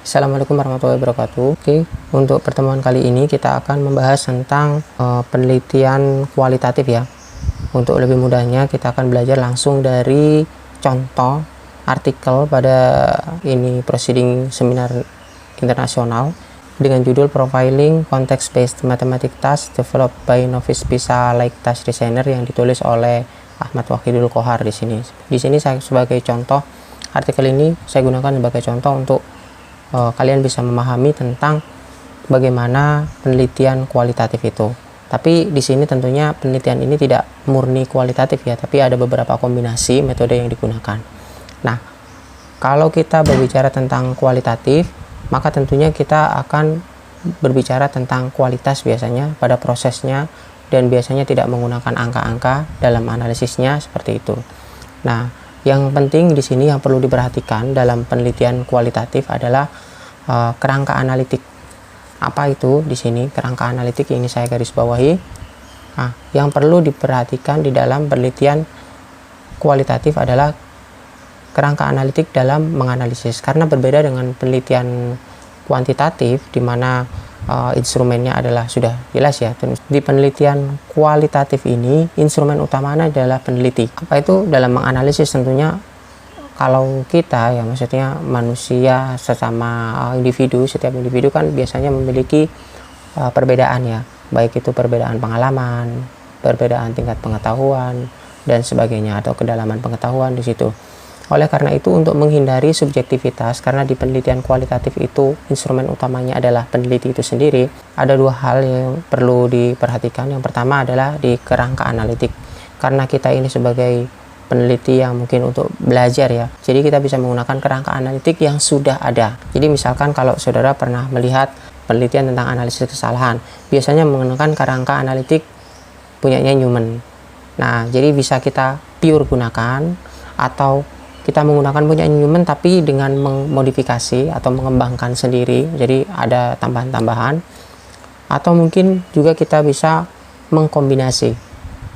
Assalamualaikum warahmatullahi wabarakatuh. Oke, untuk pertemuan kali ini kita akan membahas tentang penelitian kualitatif ya. Untuk lebih mudahnya kita akan belajar langsung dari contoh artikel pada ini proceeding seminar internasional dengan judul Profiling Context-Based Mathematics Task Developed by Novice PISA-like Task Designer yang ditulis oleh Ahmad Wahidul Kohar di sini. Di sini saya sebagai contoh artikel ini saya gunakan sebagai contoh untuk kalian bisa memahami tentang bagaimana penelitian kualitatif itu. Tapi di sini tentunya penelitian ini tidak murni kualitatif ya, tapi ada beberapa kombinasi metode yang digunakan. Nah, kalau kita berbicara tentang kualitatif, maka tentunya kita akan berbicara tentang kualitas biasanya pada prosesnya, dan biasanya tidak menggunakan angka-angka dalam analisisnya seperti itu. Nah, yang penting di sini yang perlu diperhatikan dalam penelitian kualitatif adalah kerangka analitik. Apa itu di sini kerangka analitik ini saya garis bawahi. Nah, yang perlu diperhatikan di dalam penelitian kualitatif adalah kerangka analitik dalam menganalisis, karena berbeda dengan penelitian kuantitatif di mana instrumennya adalah sudah jelas ya. Di penelitian kualitatif ini instrumen utamanya adalah peneliti. Apa itu dalam menganalisis? Tentunya kalau kita ya, maksudnya manusia sesama individu, setiap individu kan biasanya memiliki perbedaan ya, baik itu perbedaan pengalaman, perbedaan tingkat pengetahuan dan sebagainya, atau kedalaman pengetahuan di situ. Oleh karena itu, untuk menghindari subjektivitas, karena di penelitian kualitatif itu instrumen utamanya adalah peneliti itu sendiri, ada dua hal yang perlu diperhatikan. Yang pertama adalah di kerangka analitik, karena kita ini sebagai peneliti yang mungkin untuk belajar ya, jadi kita bisa menggunakan kerangka analitik yang sudah ada. Jadi misalkan kalau saudara pernah melihat penelitian tentang analisis kesalahan, biasanya menggunakan kerangka analitik punyanya Newman. Nah, jadi bisa kita pure gunakan, atau kita menggunakan punya Newman tapi dengan memodifikasi atau mengembangkan sendiri, jadi ada tambahan-tambahan. Atau mungkin juga kita bisa mengkombinasi,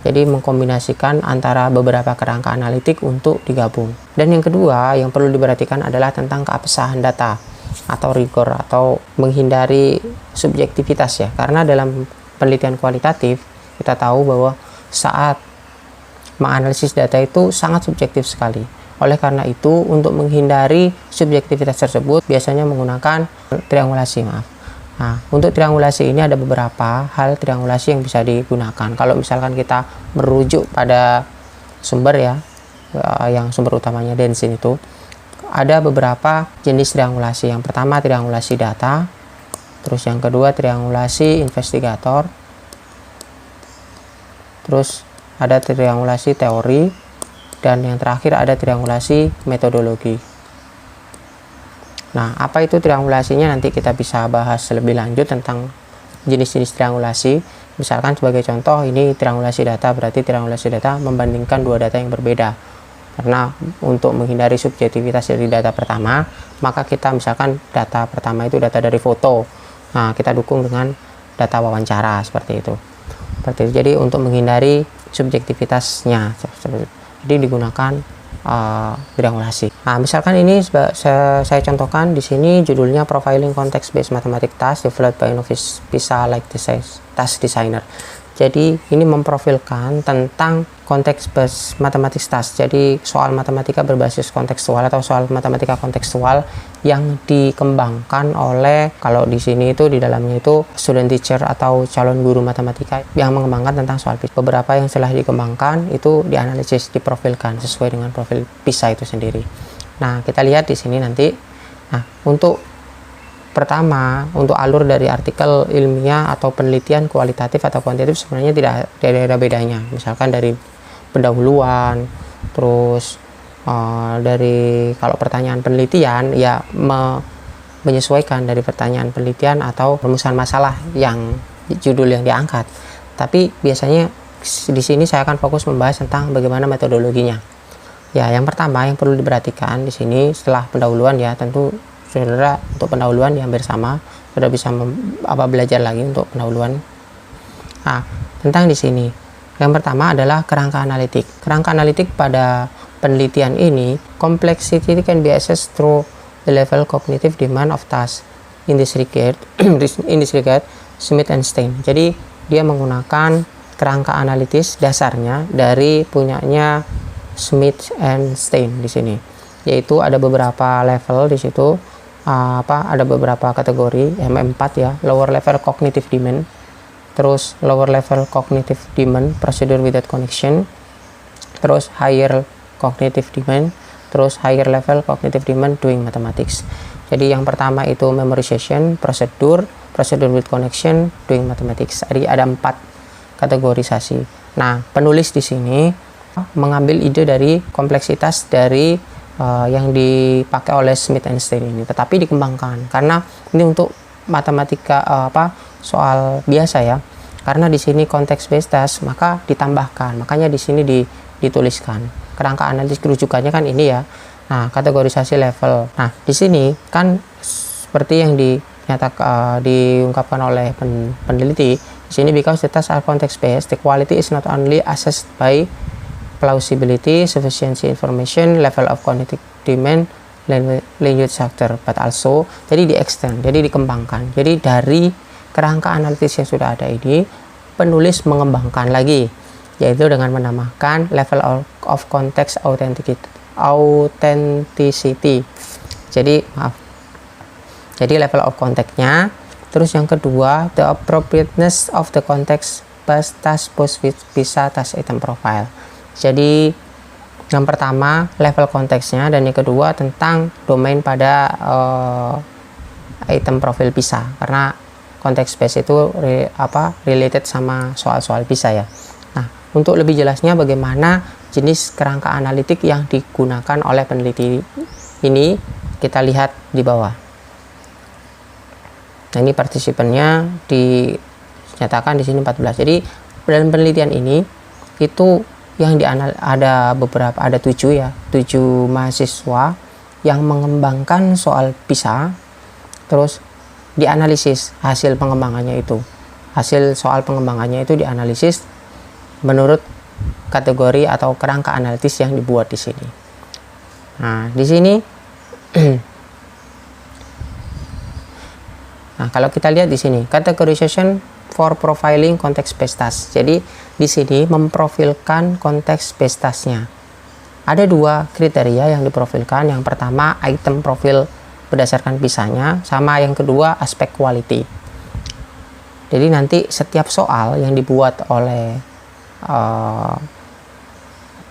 jadi mengkombinasikan antara beberapa kerangka analitik untuk digabung. Dan yang kedua yang perlu diperhatikan adalah tentang keabsahan data atau rigor, atau menghindari subjektivitas ya, karena dalam penelitian kualitatif kita tahu bahwa saat menganalisis data itu sangat subjektif sekali. Oleh karena itu, untuk menghindari subjektivitas tersebut biasanya menggunakan triangulasi, Nah, untuk triangulasi ini ada beberapa hal triangulasi yang bisa digunakan. Kalau misalkan kita merujuk pada sumber ya, yang sumber utamanya Densin itu, ada beberapa jenis triangulasi. Yang pertama triangulasi data, terus yang kedua triangulasi investigator, terus ada triangulasi teori, dan yang terakhir ada triangulasi metodologi. Nah, apa itu triangulasinya? Nanti kita bisa bahas lebih lanjut tentang jenis-jenis triangulasi. Misalkan sebagai contoh, ini triangulasi data, berarti triangulasi data membandingkan dua data yang berbeda. Karena untuk menghindari subjektivitas dari data pertama, maka kita misalkan data pertama itu data dari foto. Nah, kita dukung dengan data wawancara seperti itu. Jadi untuk menghindari subjektivitasnya, jadi digunakan triangulasi. Nah, misalkan ini saya contohkan di sini judulnya Profiling Context-Based Mathematics Task Developed by Novice PISA-like Task Designer. Jadi ini memprofilkan tentang konteks-based mathematics task. Jadi soal matematika berbasis kontekstual atau soal matematika kontekstual yang dikembangkan oleh, kalau di sini itu di dalamnya itu student teacher atau calon guru matematika yang mengembangkan tentang soal PISA. Beberapa yang telah dikembangkan itu dianalisis, diprofilkan sesuai dengan profil PISA itu sendiri. Nah, kita lihat di sini nanti. Nah, untuk pertama, untuk alur dari artikel ilmiah atau penelitian kualitatif atau kuantitatif sebenarnya tidak ada bedanya. Misalkan dari pendahuluan, terus dari kalau pertanyaan penelitian ya menyesuaikan dari pertanyaan penelitian atau rumusan masalah yang judul yang diangkat. Tapi biasanya di sini saya akan fokus membahas tentang bagaimana metodologinya. Ya, yang pertama yang perlu diperhatikan di sini setelah pendahuluan ya, tentu saudara untuk pendahuluan yang bersama sudah bisa belajar lagi untuk pendahuluan. Nah, tentang di sini yang pertama adalah kerangka analitik. Kerangka analitik pada penelitian ini, complexity can be assessed through the level cognitive demand of task. In this regard, Smith and Stein. Jadi dia menggunakan kerangka analitis dasarnya dari punyanya Smith and Stein di sini. Yaitu ada beberapa level di situ, ada beberapa kategori M4 ya, lower level cognitive demand, terus lower level cognitive demand procedure without connection, terus higher cognitive demand, terus higher level cognitive demand doing mathematics. Jadi yang pertama itu memorization, procedure with connection, doing mathematics. Jadi ada 4 kategorisasi. Nah, penulis di sini mengambil ide dari kompleksitas dari yang dipakai oleh Smith and Stein ini, tetapi dikembangkan karena ini untuk matematika soal biasa ya. Karena di sini konteks based task, maka ditambahkan. Makanya di sini dituliskan. Kerangka analisis kerujukannya kan ini ya. Nah, kategorisasi level. Nah, di sini kan seperti yang diungkapkan oleh peneliti di sini, because the tasks are context based, the quality is not only assessed by plausibility, sufficiency information, level of cognitive demand, language structure, but also jadi di-extend, jadi dikembangkan. Jadi dari kerangka analitis yang sudah ada ini, penulis mengembangkan lagi, yaitu dengan menambahkan level of context authenticity. Jadi level of context-nya. Terus yang kedua, the appropriateness of the context based task post PISA task item profile. Jadi yang pertama level konteksnya, dan yang kedua tentang domain pada item profil PISA, karena konteks base itu related sama soal-soal PISA ya. Nah, untuk lebih jelasnya bagaimana jenis kerangka analitik yang digunakan oleh peneliti ini, kita lihat di bawah. Nah, ini partisipannya dinyatakan di sini 14. Jadi dalam penelitian ini itu yang ada 7 ya, 7 mahasiswa yang mengembangkan soal PISA, terus dianalisis hasil pengembangannya itu. Hasil soal pengembangannya itu dianalisis menurut kategori atau kerangka analitis yang dibuat di sini. Nah, di sini nah, kalau kita lihat di sini categorization for profiling context based task. Jadi di sini memprofilkan konteks based task-nya. Ada 2 kriteria yang diprofilkan. Yang pertama item profil berdasarkan PISA-nya, sama yang kedua aspek quality. Jadi nanti setiap soal yang dibuat oleh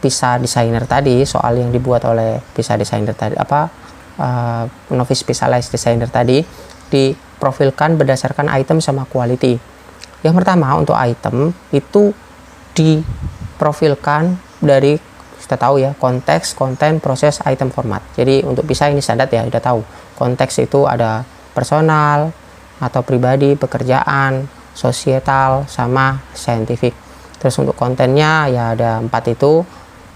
PISA designer tadi, soal yang dibuat oleh PISA designer tadi, novice PISA-less designer tadi, diprofilkan berdasarkan item sama quality. Yang pertama untuk item itu diprofilkan dari, kita tahu ya, konteks, konten, proses, item, format. Jadi untuk PISA ini standar ya, udah tahu. Konteks itu ada personal atau pribadi, pekerjaan, sosial, sama scientific. Terus untuk kontennya ya ada 4 itu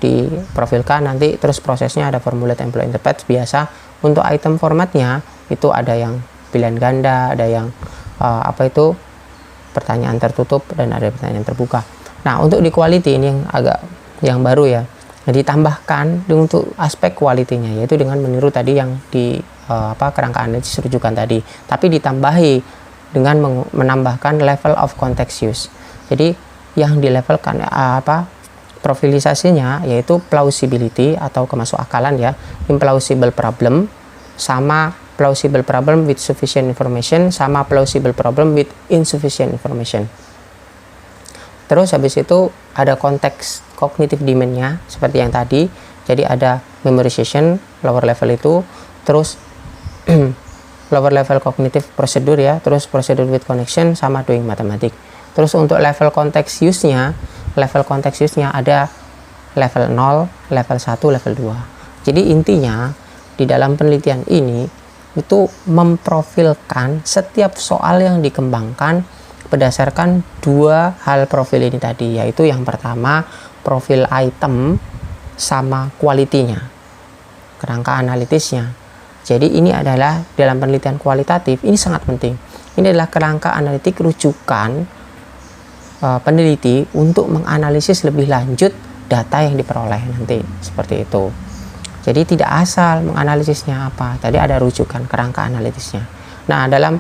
diprofilkan nanti. Terus prosesnya ada formulate, employ, interpret biasa. Untuk item formatnya itu ada yang pilihan ganda, ada yang pertanyaan tertutup, dan ada pertanyaan terbuka. Nah, untuk di quality ini yang baru ya. Nah, ditambahkan untuk aspek quality-nya, yaitu dengan meniru tadi yang di kerangka analisis rujukan tadi, tapi ditambahi dengan menambahkan level of context use. Jadi yang dilevelkan profilisasinya yaitu plausibility atau kemasukakalan ya, implausible problem, sama plausible problem with sufficient information, sama plausible problem with insufficient information. Terus habis itu ada konteks cognitive demand-nya seperti yang tadi. Jadi ada memorization lower level itu, terus lower level cognitive procedure ya, terus procedure with connection, sama doing mathematics. Terus untuk level context use-nya, ada level 0, level 1, level 2. Jadi intinya di dalam penelitian ini itu memprofilkan setiap soal yang dikembangkan berdasarkan 2 hal profil ini tadi, yaitu yang pertama profil item sama quality-nya, kerangka analitisnya. Jadi ini adalah dalam penelitian kualitatif, ini sangat penting. Ini adalah kerangka analitik rujukan peneliti untuk menganalisis lebih lanjut data yang diperoleh nanti, seperti itu. Jadi tidak asal menganalisisnya apa, tadi ada rujukan kerangka analitisnya. Nah, dalam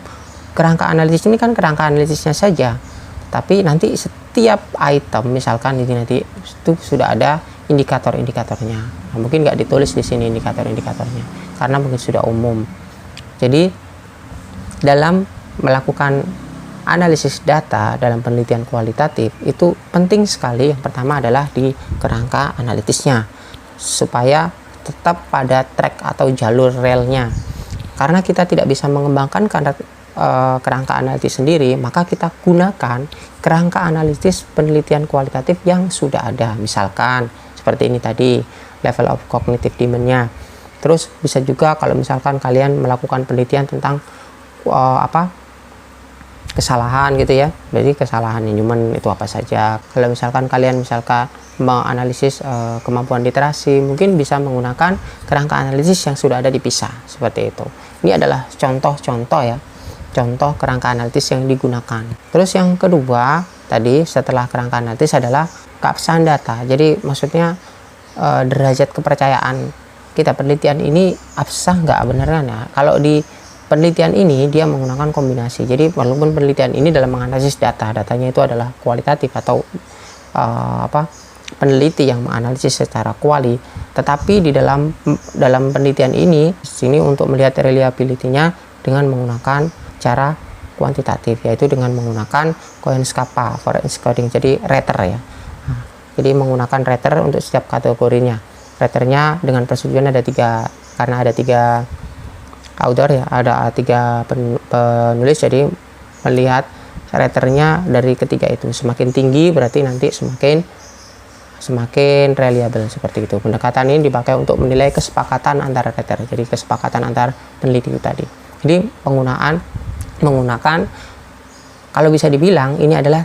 kerangka analitis ini kan kerangka analisisnya saja, tapi nanti setiap item misalkan ini nanti itu sudah ada indikator-indikatornya. Nah, mungkin nggak ditulis di sini indikator-indikatornya karena mungkin sudah umum. Jadi dalam melakukan analisis data dalam penelitian kualitatif itu penting sekali. Yang pertama adalah di kerangka analitisnya supaya tetap pada track atau jalur relnya. Karena kita tidak bisa mengembangkan kerangka analitis sendiri, maka kita gunakan kerangka analitis penelitian kualitatif yang sudah ada. Misalkan seperti ini tadi, level of cognitive demand-nya. Terus bisa juga kalau misalkan kalian melakukan penelitian tentang kesalahan gitu ya, jadi kesalahan human itu apa saja. Kalau misalkan kalian menganalisis kemampuan literasi, mungkin bisa menggunakan kerangka analisis yang sudah ada di PISA seperti itu. Ini adalah contoh-contoh ya, contoh kerangka analitis yang digunakan. Terus yang kedua tadi setelah kerangka analitis adalah keabsahan data. Jadi maksudnya derajat kepercayaan kita penelitian ini absah nggak beneran ya. Kalau di penelitian ini dia menggunakan kombinasi. Jadi walaupun penelitian ini dalam menganalisis datanya itu adalah kualitatif atau peneliti yang menganalisis secara kuali, tetapi di dalam penelitian ini sini untuk melihat reliability-nya dengan menggunakan cara kuantitatif, yaitu dengan menggunakan Cohen-Skappa forensic coding, jadi rater ya. Nah, jadi menggunakan rater untuk setiap kategorinya. Raternya dengan persetujuan ada 3, karena ada 3 author ya, ada 3 penulis, jadi melihat raternya dari ketiga itu. Semakin tinggi berarti nanti semakin reliable seperti itu. Pendekatan ini dipakai untuk menilai kesepakatan antara rater, jadi kesepakatan antar peneliti itu tadi. Jadi menggunakan kalau bisa dibilang ini adalah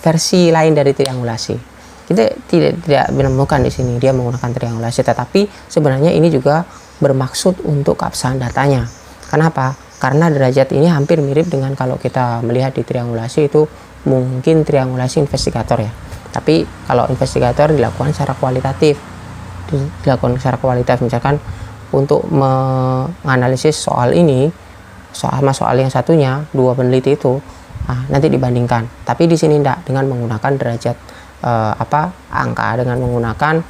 versi lain dari triangulasi. Kita tidak menemukan di sini dia menggunakan triangulasi, tetapi sebenarnya ini juga bermaksud untuk keabsahan datanya. Kenapa? Karena derajat ini hampir mirip dengan kalau kita melihat di triangulasi itu mungkin triangulasi investigator ya. Tapi kalau investigator dilakukan secara kualitatif. Misalkan untuk menganalisis soal ini, soal yang satunya, 2 peneliti itu, nanti dibandingkan. Tapi di sini tidak, dengan menggunakan derajat angka, dengan menggunakan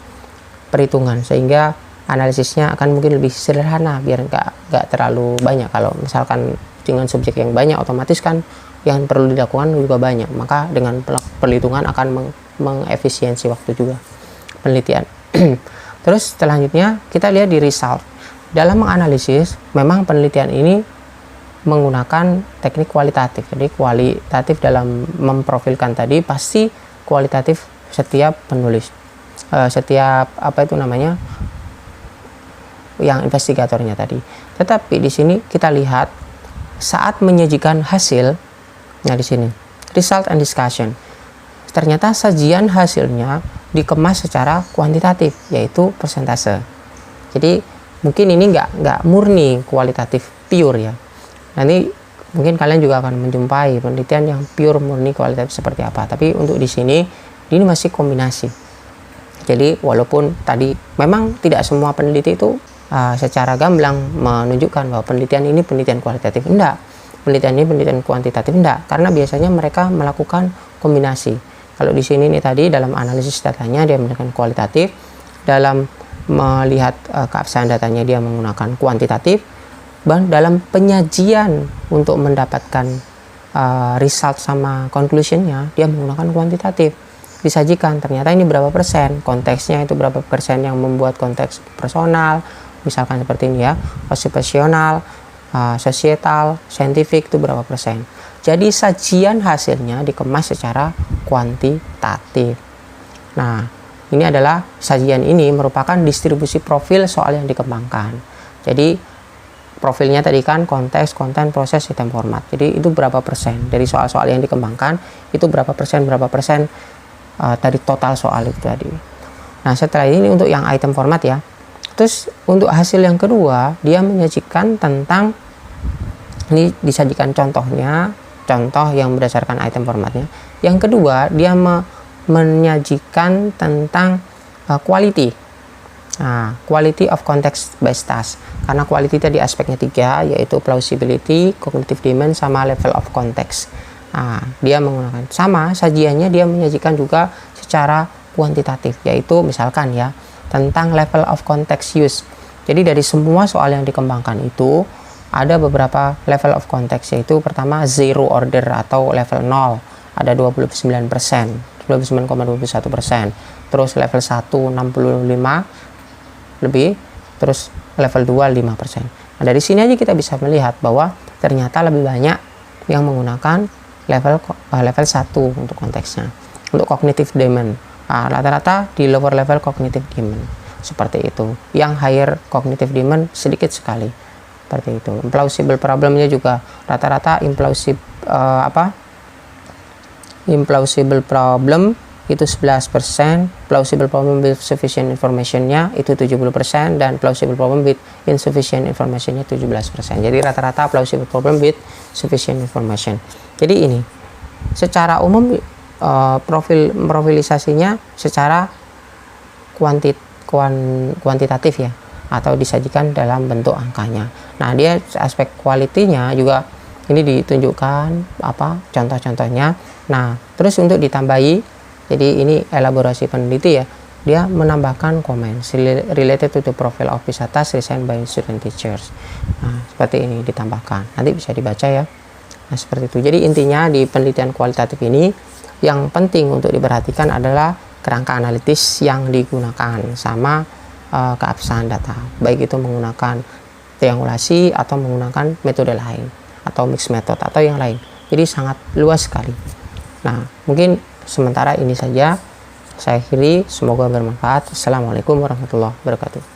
perhitungan, sehingga analisisnya akan mungkin lebih sederhana biar nggak terlalu banyak. Kalau misalkan dengan subjek yang banyak, otomatis kan yang perlu dilakukan juga banyak, maka dengan perhitungan akan mengefisiensi waktu juga penelitian. Terus selanjutnya kita lihat di result. Dalam menganalisis memang penelitian ini menggunakan teknik kualitatif. Jadi kualitatif dalam memprofilkan tadi pasti kualitatif setiap penulis, setiap yang investigatornya tadi. Tetapi di sini kita lihat saat menyajikan hasil, nah di sini result and discussion, ternyata sajian hasilnya dikemas secara kuantitatif, yaitu persentase. Jadi mungkin ini nggak murni kualitatif pure ya. Nanti mungkin kalian juga akan menjumpai penelitian yang pure murni kualitatif seperti apa. Tapi untuk di sini ini masih kombinasi. Jadi walaupun tadi memang tidak semua peneliti itu secara gamblang menunjukkan bahwa penelitian ini penelitian kualitatif, enggak. Penelitian ini penelitian kuantitatif, enggak. Karena biasanya mereka melakukan kombinasi. Kalau di sini nih tadi dalam analisis datanya dia menggunakan kualitatif, dalam melihat keabsahan datanya dia menggunakan kuantitatif, dan dalam penyajian untuk mendapatkan result sama conclusionnya dia menggunakan kuantitatif. Disajikan ternyata ini berapa persen, konteksnya itu berapa persen yang membuat konteks personal, misalkan seperti ini ya, occupational, societal, scientific itu berapa persen. Jadi sajian hasilnya dikemas secara kuantitatif. Nah, ini adalah sajian ini merupakan distribusi profil soal yang dikembangkan. Jadi profilnya tadi kan konteks, konten, proses, item, format. Jadi itu berapa persen dari soal-soal yang dikembangkan, itu berapa persen dari total soal itu tadi. Nah, setelah ini untuk yang item format ya. Terus untuk hasil yang kedua, dia menyajikan tentang, ini disajikan contohnya, contoh yang berdasarkan item formatnya. Yang kedua, dia menyajikan tentang quality. Nah, quality of context based task. Karena quality tadi aspeknya 3, yaitu plausibility, cognitive demand, sama level of context. Nah, dia menggunakan sama sajiannya, dia menyajikan juga secara kuantitatif, yaitu misalkan ya tentang level of context use. Jadi dari semua soal yang dikembangkan itu ada beberapa level of context, yaitu pertama zero order atau level 0 ada 29%, 29,21%. Terus level 1 65 lebih, terus level 2 5%. Nah, dari sini aja kita bisa melihat bahwa ternyata lebih banyak yang menggunakan level 1 untuk konteksnya. Untuk cognitive demand, rata-rata di lower level cognitive demand seperti itu. Yang higher cognitive demand sedikit sekali. Seperti itu. Implausible problemnya juga rata-rata implausible problem itu 11%, plausible problem with sufficient information-nya itu 70%, dan plausible problem with insufficient information-nya 17%. Jadi rata-rata plausible problem with sufficient information. Jadi ini secara umum profilisasinya secara kuantitatif ya, atau disajikan dalam bentuk angkanya. Nah, dia aspek kualitinya juga ini ditunjukkan contoh-contohnya. Nah, terus untuk ditambahi, jadi ini elaborasi peneliti ya, dia menambahkan comments related to the profile of PISA task designed by student teachers. Nah, seperti ini ditambahkan, nanti bisa dibaca ya. Nah, seperti itu. Jadi intinya di penelitian kualitatif ini yang penting untuk diperhatikan adalah kerangka analitis yang digunakan sama keabsahan data, baik itu menggunakan triangulasi atau menggunakan metode lain atau mixed method atau yang lain. Jadi sangat luas sekali. Nah, mungkin sementara ini saja saya akhiri, semoga bermanfaat. Assalamualaikum warahmatullahi wabarakatuh.